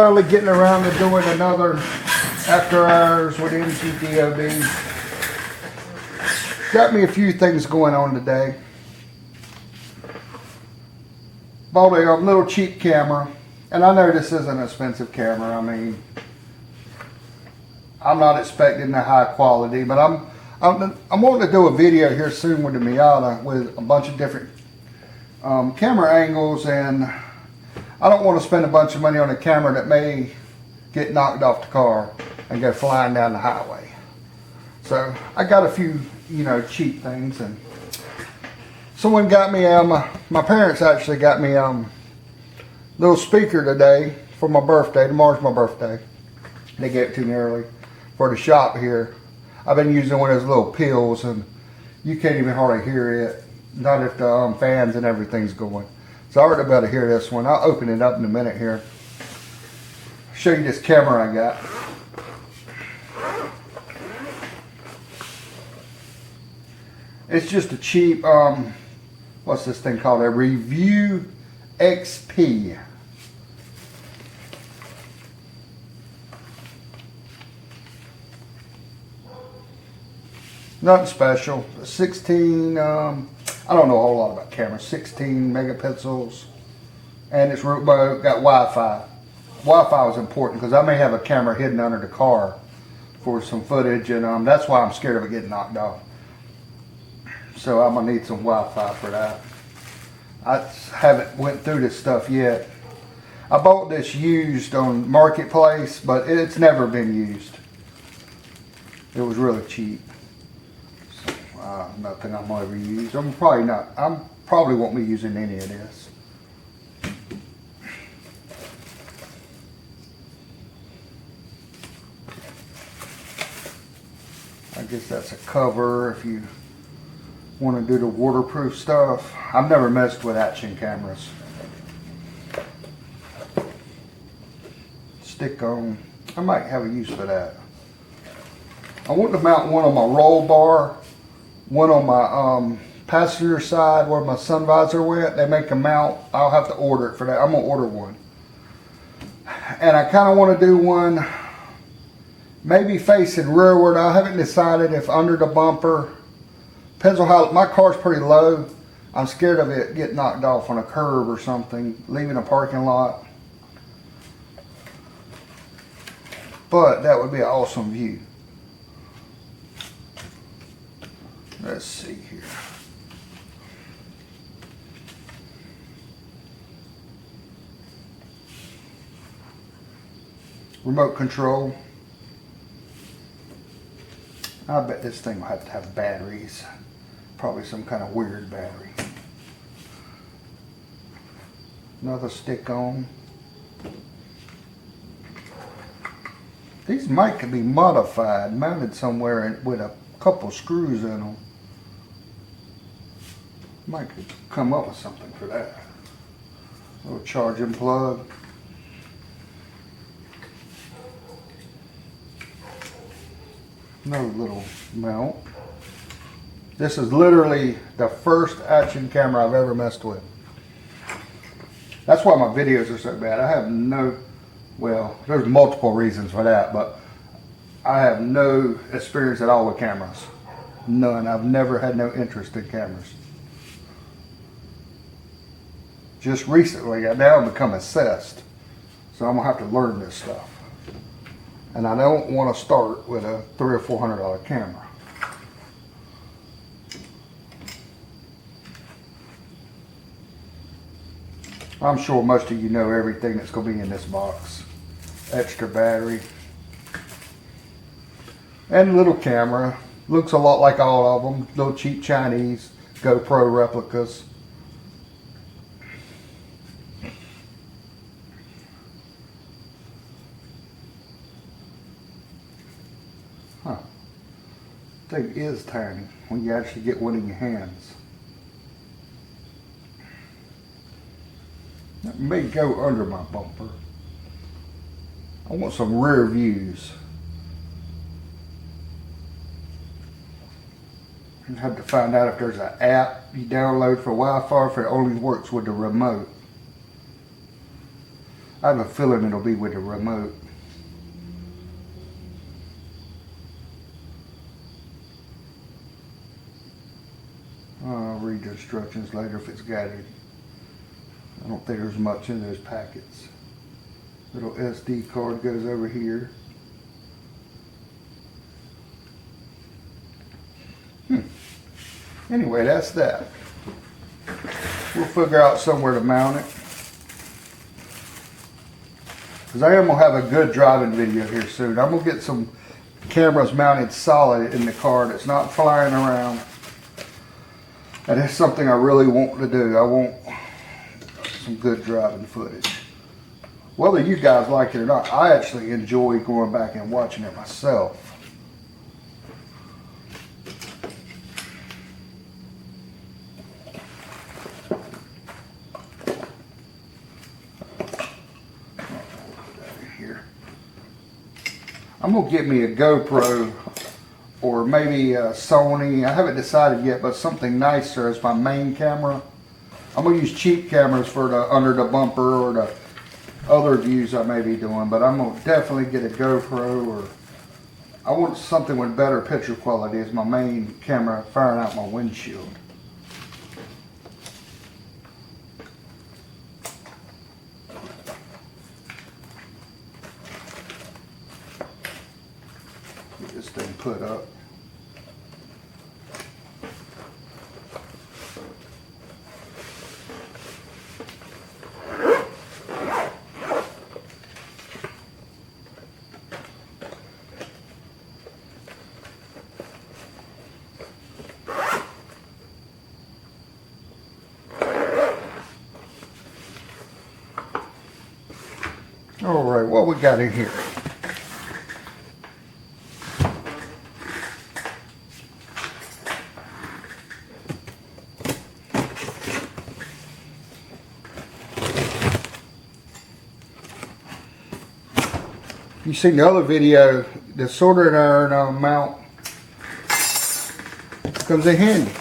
finally getting around to doing another after hours with Mgdob. Got me a few things going on today. Bought a little cheap camera, and I know this is an expensive camera. I mean, I'm not expecting the high quality, but I'm wanting to do a video here soon with the Miata with a bunch of different camera angles, and I don't want to spend a bunch of money on a camera that may get knocked off the car and go flying down the highway. So I got a few, cheap things, and someone got me, my parents actually got me a little speaker today for my birthday. Tomorrow's my birthday. They gave it to me early for the shop here. I've been using one of those little pills, and you can't even hardly hear it, not if the fans and everything's going. So I already about to hear this one. I'll open it up in a minute here. Show you this camera I got. It's just a cheap, what's this thing called? A Review XP. Nothing special. 16, I don't know a whole lot about cameras. 16 megapixels. And it's got Wi-Fi. Wi-Fi is important because I may have a camera hidden under the car for some footage, and that's why I'm scared of it getting knocked off. So I'm gonna need some Wi-Fi for that. I haven't went through this stuff yet. I bought this used on Marketplace, but it's never been used. It was really cheap. So, nothing I'm gonna ever use. I'm probably won't be using any of this. I guess that's a cover if you want to do the waterproof stuff. I've never messed with action cameras. Stick on. I might have a use for that. I want to mount one on my roll bar, one on my passenger side where my sun visor went. They make a mount. I'll have to order it for that. I'm gonna order one. And I kind of want to do one maybe facing rearward. I haven't decided if under the bumper. Depends on how, my car's pretty low. I'm scared of it getting knocked off on a curb or something, leaving a parking lot. But that would be an awesome view. Let's see here. Remote control. I bet this thing will have to have batteries. Probably some kind of weird battery. Another stick on. These might could be modified, mounted somewhere with a couple screws in them. Might could come up with something for that. Little charging plug. Another little mount. This is literally the first action camera I've ever messed with. That's why my videos are so bad. I have no, well, there's multiple reasons for that, but I have no experience at all with cameras. None. I've never had no interest in cameras. Just recently, now I've become obsessed. So I'm gonna have to learn this stuff. And I don't want to start with a $300 or $400 camera. I'm sure most of you know everything that's going to be in this box. Extra battery. And little camera. Looks a lot like all of them. Little cheap Chinese GoPro replicas. Huh. Thing is tiny when you actually get one in your hands. That may go under my bumper. I want some rear views. I have to find out if there's an app you download for Wi-Fi, or if it only works with the remote. I have a feeling it'll be with the remote. I'll read the instructions later if it's got it. I don't think there's much in those packets. Little SD card goes over here. Anyway, that's that. We'll figure out somewhere to mount it. Because I am going to have a good driving video here soon. I'm going to get some cameras mounted solid in the car that's not flying around. And it's something I really want to do. I want some good driving footage. Whether you guys like it or not, I actually enjoy going back and watching it myself. I'm going to get me a GoPro or maybe a Sony. I haven't decided yet, but something nicer as my main camera. I'm going to use cheap cameras for the under the bumper or the other views I may be doing, but I'm going to definitely get a GoPro, or I want something with better picture quality as my main camera firing out my windshield. Get this thing put up. All right, what we got in here? You seen the other video, the soldering iron mount comes in handy.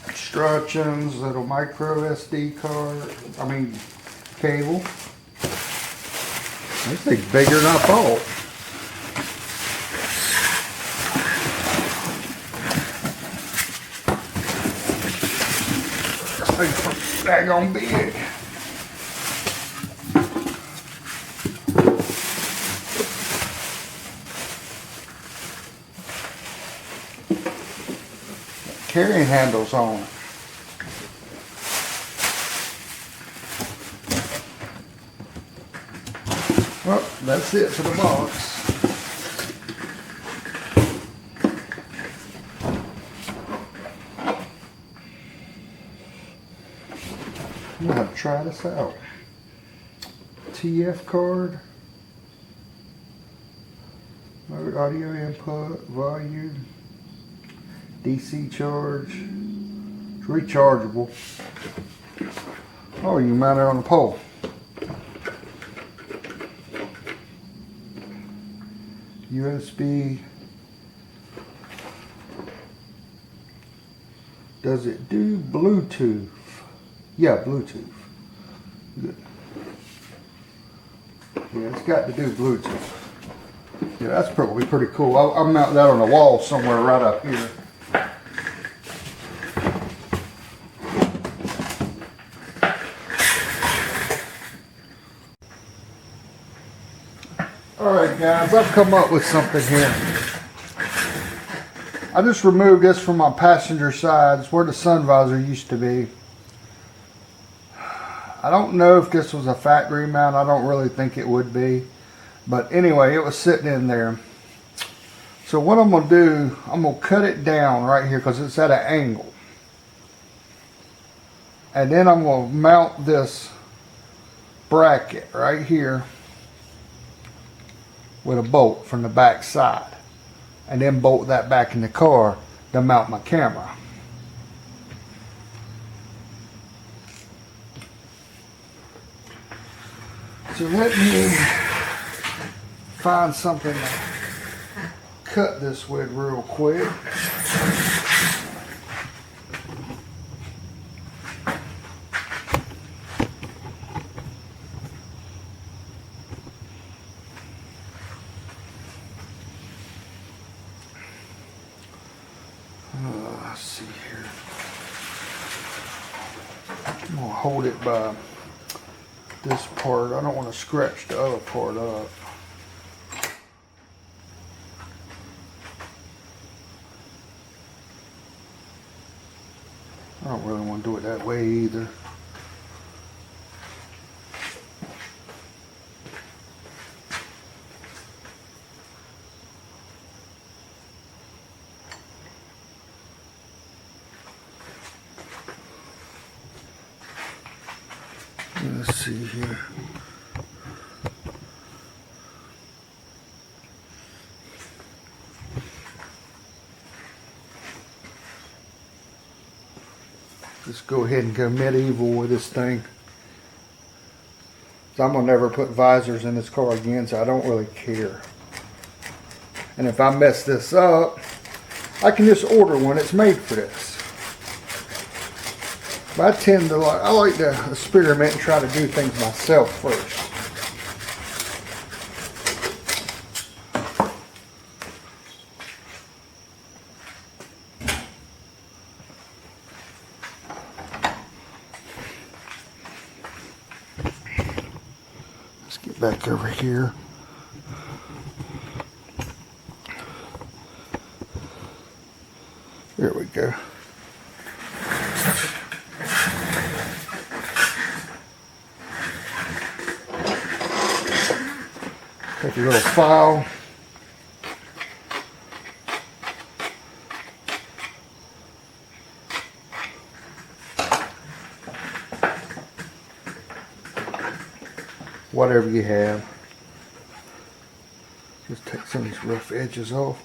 Instructions, little micro SD card, cable. This thing's bigger than I thought. This thing's daggone big. Carrying handles on it. Well, that's it for the box. I'm going to try this out. TF card. Mode audio input, volume, DC charge. It's rechargeable. Oh, you can mount it on the pole. USB. Does it do Bluetooth? Yeah, Bluetooth. Good. Yeah, it's got to do Bluetooth. Yeah, that's probably pretty cool. I'll mount that on the wall somewhere right up here. Alright guys, I've come up with something here. I just removed this from my passenger side. It's where the sun visor used to be. I don't know if this was a factory mount. I don't really think it would be. But anyway, it was sitting in there. So what I'm going to do, I'm going to cut it down right here because it's at an angle. And then I'm going to mount this bracket right here with a bolt from the back side. And then bolt that back in the car to mount my camera. So let me find something to cut this with real quick. hold it by this part. I don't want to scratch the other part up. I don't really want to do it that way either. Let's see here. Just go ahead and go medieval with this thing. So I'm gonna never put visors in this car again, so I don't really care. And if I mess this up, I can just order one. It's made for this. But I like to experiment and try to do things myself first. Let's get back over here. There we go. Take a little file. Whatever you have. Just take some of these rough edges off.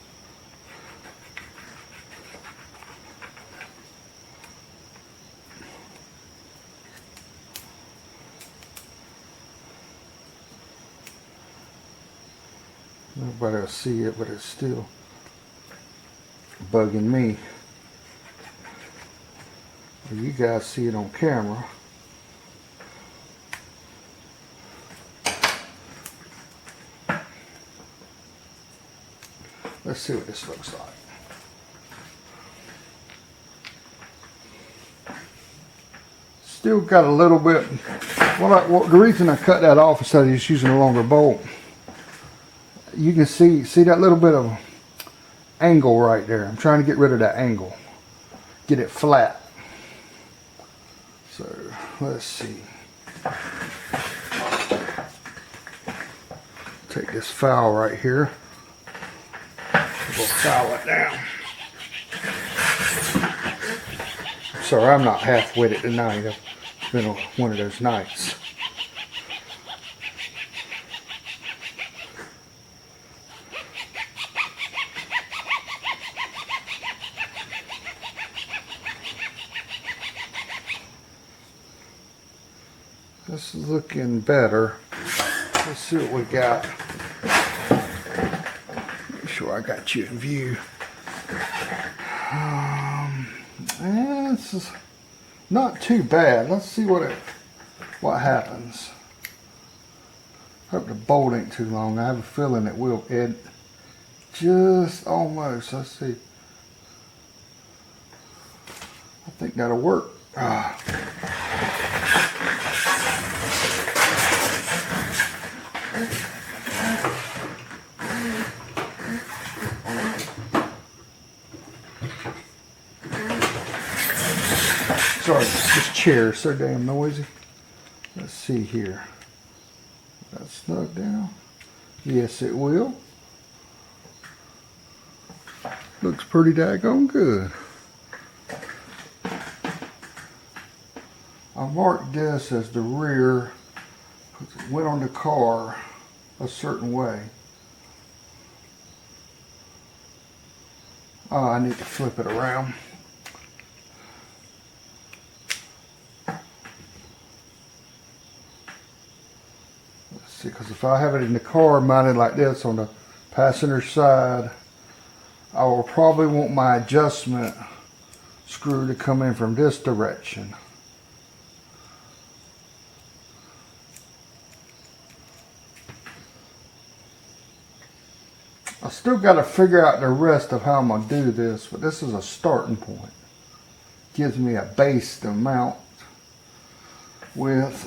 Nobody will see it, but it's still bugging me. You guys see it on camera. Let's see what this looks like. Still got a little bit. The reason I cut that off instead of just using a longer bolt, you can see that little bit of angle right there. I'm trying to get rid of that angle, get it flat. So let's see. Take this file right here. We'll file it down. Sorry, I'm not half with it tonight. It's been one of those nights. This is looking better. Let's see what we got. Make sure I got you in view. This is not too bad. Let's see what happens. Hope the bolt ain't too long. I have a feeling it will. It just almost. Let's see. I think that'll work. Sorry, this chair is so damn noisy. Let's see here. That's snug down. Yes, it will. Looks pretty daggone good. I marked this as the rear because it went on the car a certain way. Oh, I need to flip it around. Let's see, because if I have it in the car mounted like this on the passenger side, I will probably want my adjustment screw to come in from this direction. I still got to figure out the rest of how I'm going to do this, but this is a starting point. Gives me a base to mount. with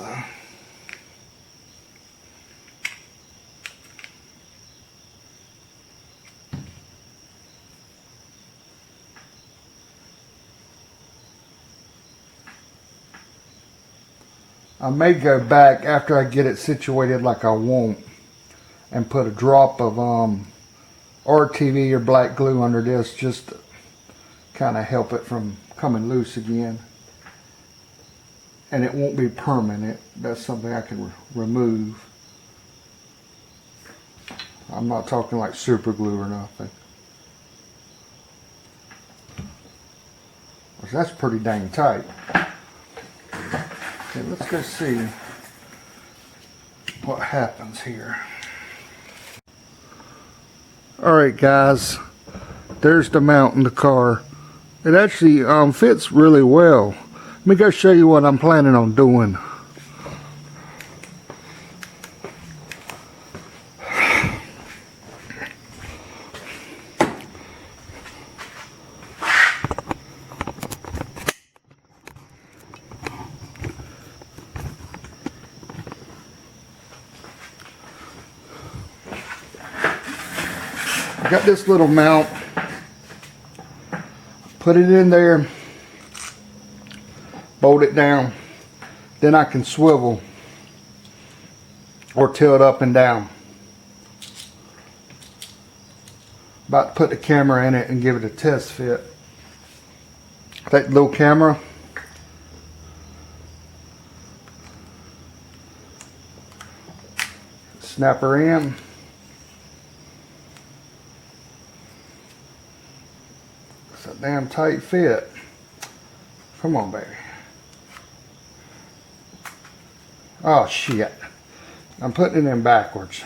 I may go back after I get it situated like I want and put a drop of RTV or black glue under this just to kind of help it from coming loose again. And it won't be permanent. That's something I can remove. I'm not talking like super glue or nothing. That's pretty dang tight. Okay, let's go see what happens here. Alright guys, there's the mount in the car. It actually fits really well. Let me go show you what I'm planning on doing. I got this little mount. Put it in there. Bolt it down. Then I can swivel or tilt up and down. About to put the camera in it and give it a test fit. Take the little camera. Snap her in. It's a damn tight fit. Come on, baby. Oh shit. I'm putting it in backwards.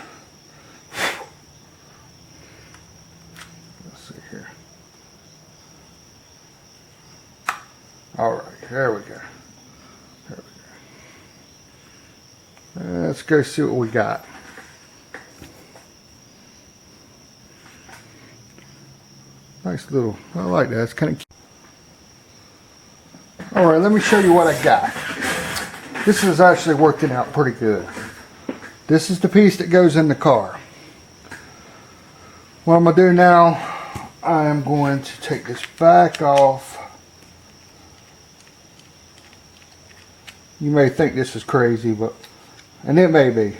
Let's see here. Alright, there we go. There we go. Let's go see what we got. Nice little, I like that. It's kind of cute. Alright, let me show you what I got. This is actually working out pretty good. This is the piece that goes in the car. What I'm going to do now, I am going to take this back off. You may think this is crazy, and it may be.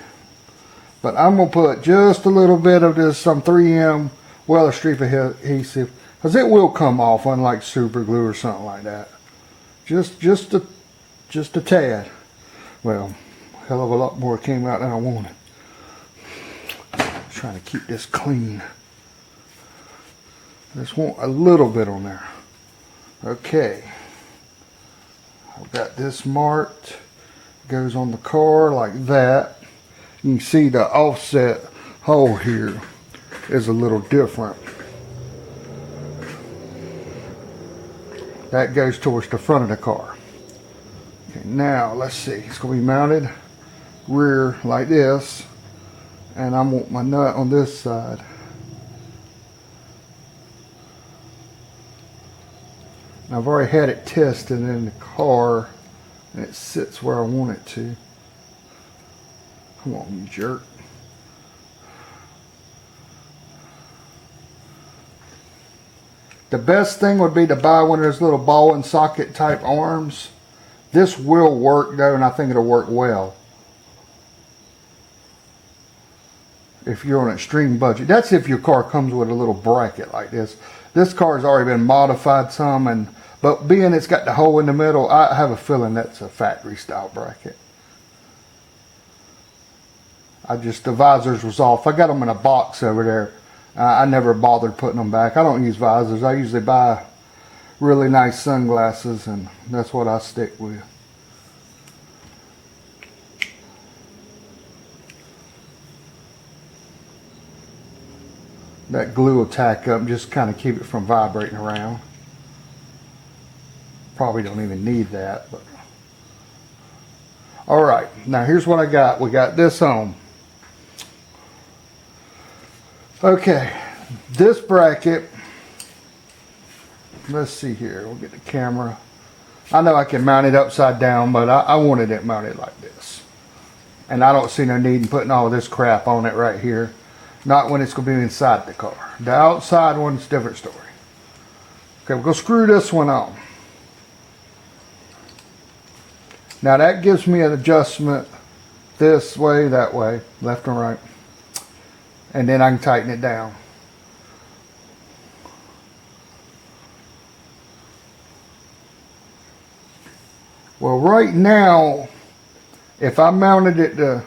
But I'm going to put just a little bit of this, some 3M Weller Strip adhesive, because it will come off, unlike super glue or something like that. Just a tad. Well, a hell of a lot more came out than I wanted. Trying to keep this clean. Just want a little bit on there. Okay. I've got this marked. Goes on the car like that. You can see the offset hole here is a little different. That goes towards the front of the car. Okay, now let's see. It's going to be mounted rear like this, and I want my nut on this side. And I've already had it tested in the car, and it sits where I want it to. Come on, you jerk. The best thing would be to buy one of those little ball and socket type arms. This will work though, and I think it'll work well if you're on an extreme budget. That's if your car comes with a little bracket like this. This car has already been modified some, but being it's got the hole in the middle, I have a feeling that's a factory style bracket. The visors was off. I got them in a box over there. I never bothered putting them back. I don't use visors. I usually buy really nice sunglasses, and that's what I stick with. That glue will tack up, just kind of keep it from vibrating around. Probably don't even need that, but all right. Now here's what I got. We got this on. Okay, this bracket, let's see here, we'll get the camera. I know I can mount it upside down, but I wanted it mounted like this. And I don't see no need in putting all this crap on it right here. Not when it's going to be inside the car. The outside one's a different story. Okay, we're going to screw this one on. Now that gives me an adjustment this way, that way, left and right. And then I can tighten it down. Well, right now, if I mounted it to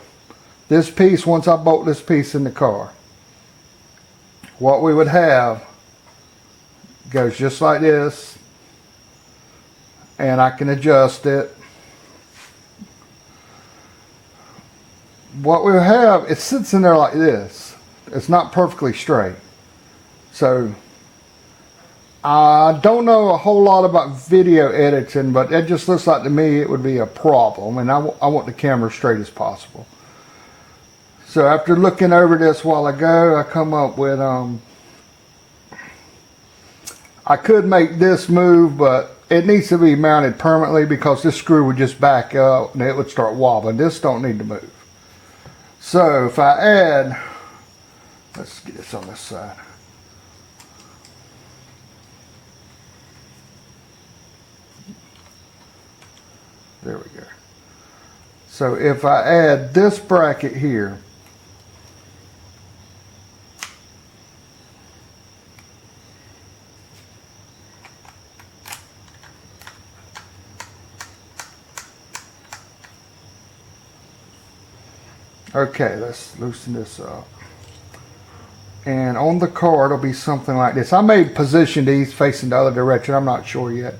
this piece, once I bolt this piece in the car, what we would have goes just like this, and I can adjust it. What we have, it sits in there like this. It's not perfectly straight. So I don't know a whole lot about video editing, but it just looks like to me it would be a problem, and I want the camera straight as possible. So after looking over this a while ago, I come up with I could make this move, but it needs to be mounted permanently because this screw would just back up and it would start wobbling. This don't need to move. So if I add, let's get this on this side. There we go. So if I add this bracket here, okay, let's loosen this up. And on the car, it'll be something like this. I may position these facing the other direction. I'm not sure yet.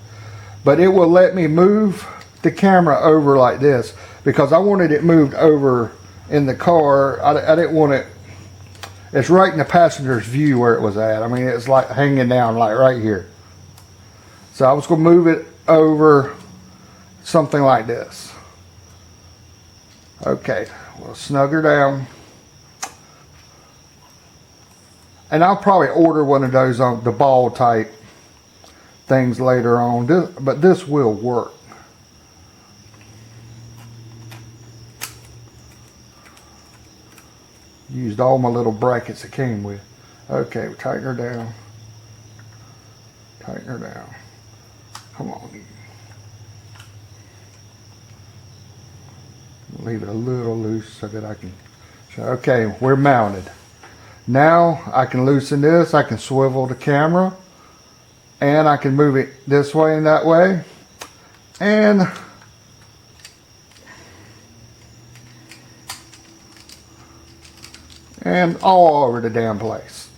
But it will let me move the camera over like this because I wanted it moved over in the car. I didn't want it. It's right in the passenger's view where it was at. I mean, it's like hanging down like right here. So I was going to move it over something like this. Okay, we'll snug her down. And I'll probably order one of those on the ball type things later on. But this will work. Used all my little brackets it came with. Okay, we tighten her down. Tighten her down. Come on. Leave it a little loose so that I can show. Okay, we're mounted. Now I can loosen this. I can swivel the camera. And I can move it this way and that way. And all over the damn place,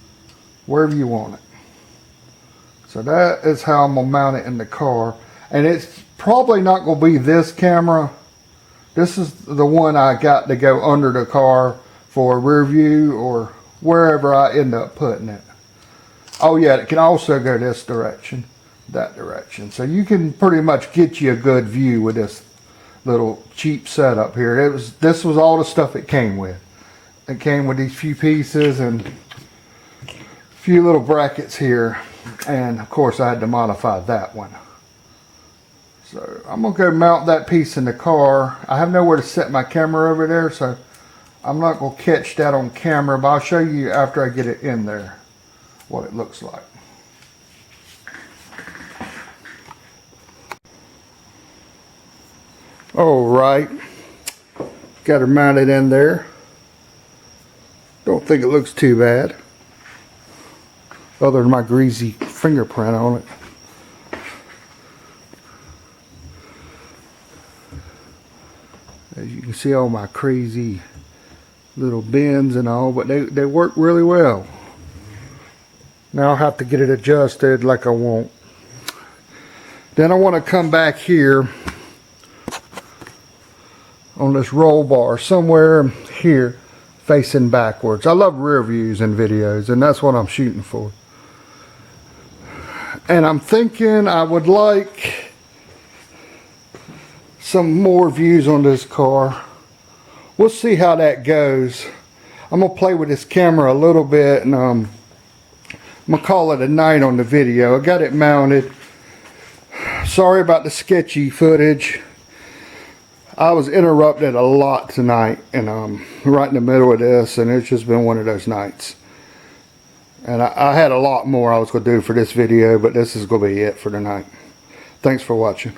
wherever you want it. So that is how I'm gonna mount it in the car, and it's probably not gonna be this camera. This is the one I got to go under the car for rear view or wherever I end up putting it. Oh yeah, it can also go this direction, that direction. So you can pretty much get you a good view with this little cheap setup here. This was all the stuff it came with. It came with these few pieces and a few little brackets here, and of course I had to modify that one. So I'm gonna go mount that piece in the car. I have nowhere to set my camera over there, so I'm not gonna catch that on camera, but I'll show you after I get it in there what it looks like. All right, got her mounted in there. Don't think it looks too bad, other than my greasy fingerprint on it. As you can see, all my crazy little bends and all, but they work really well. Now I'll have to get it adjusted like I want. Then I want to come back here on this roll bar somewhere here, facing backwards. I love rear views in videos, and that's what I'm shooting for. And I'm thinking I would like some more views on this car. We'll see how that goes. I'm gonna play with this camera a little bit, and I'm gonna call it a night on the video. I got it mounted. Sorry about the sketchy footage. I was interrupted a lot tonight, and right in the middle of this, and it's just been one of those nights. And I had a lot more I was going to do for this video, but this is going to be it for tonight. Thanks for watching.